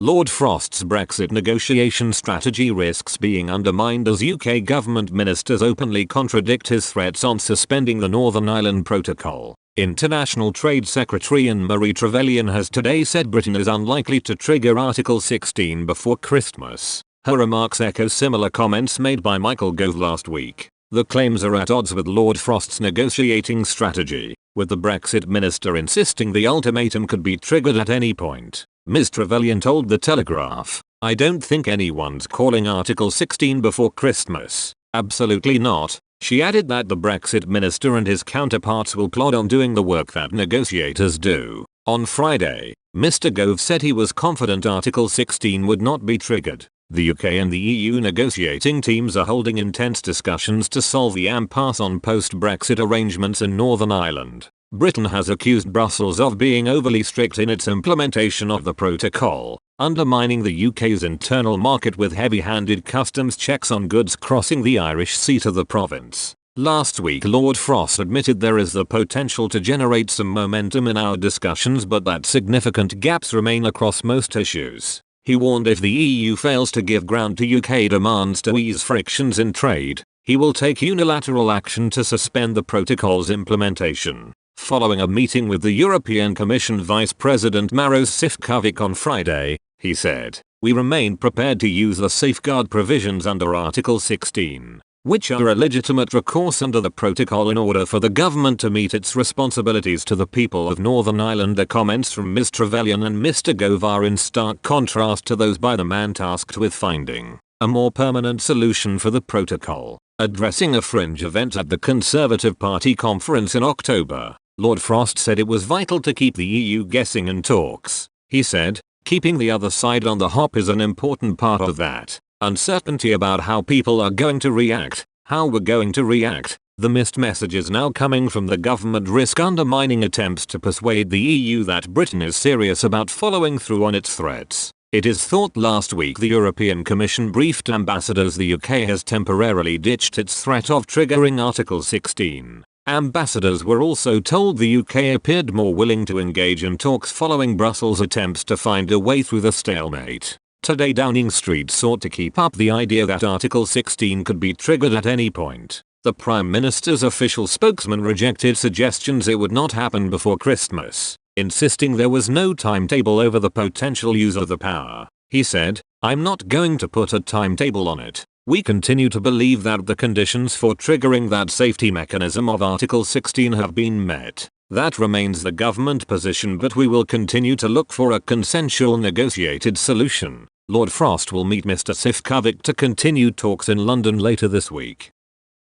Lord Frost's Brexit negotiation strategy risks being undermined as UK government ministers openly contradict his threats on suspending the Northern Ireland Protocol. International Trade Secretary Anne-Marie Trevelyan has today said Britain is unlikely to trigger Article 16 before Christmas. Her remarks echo similar comments made by Michael Gove last week. The claims are at odds with Lord Frost's negotiating strategy, with the Brexit minister insisting the ultimatum could be triggered at any point. Ms Trevelyan told The Telegraph, "I don't think anyone's calling Article 16 before Christmas. Absolutely not." She added that the Brexit minister and his counterparts will plod on doing the work that negotiators do. On Friday, Mr Gove said he was confident Article 16 would not be triggered. The UK and the EU negotiating teams are holding intense discussions to solve the impasse on post-Brexit arrangements in Northern Ireland. Britain has accused Brussels of being overly strict in its implementation of the protocol, undermining the UK's internal market with heavy-handed customs checks on goods crossing the Irish Sea to the province. Last week Lord Frost admitted there is the potential to generate some momentum in our discussions, but that significant gaps remain across most issues. He warned if the EU fails to give ground to UK demands to ease frictions in trade, he will take unilateral action to suspend the protocol's implementation. Following a meeting with the European Commission Vice President Maros Sefcovic on Friday, he said, "We remain prepared to use the safeguard provisions under Article 16, which are a legitimate recourse under the protocol in order for the government to meet its responsibilities to the people of Northern Ireland." The comments from Ms Trevelyan and Mr Gove are in stark contrast to those by the man tasked with finding a more permanent solution for the protocol. Addressing a fringe event at the Conservative Party conference in October, Lord Frost said it was vital to keep the EU guessing in talks. He said, "Keeping the other side on the hop is an important part of that. Uncertainty about how people are going to react, how we're going to react. The mixed messages now coming from the government risk undermining attempts to persuade the EU that Britain is serious about following through on its threats." It is thought last week the European Commission briefed ambassadors the UK has temporarily ditched its threat of triggering Article 16. Ambassadors were also told the UK appeared more willing to engage in talks following Brussels' attempts to find a way through the stalemate. Today Downing Street sought to keep up the idea that Article 16 could be triggered at any point. The Prime Minister's official spokesman rejected suggestions it would not happen before Christmas, insisting there was no timetable over the potential use of the power. He said, "I'm not going to put a timetable on it. We continue to believe that the conditions for triggering that safety mechanism of Article 16 have been met. That remains the government position, but we will continue to look for a consensual negotiated solution." Lord Frost will meet Mr Sefcovic to continue talks in London later this week.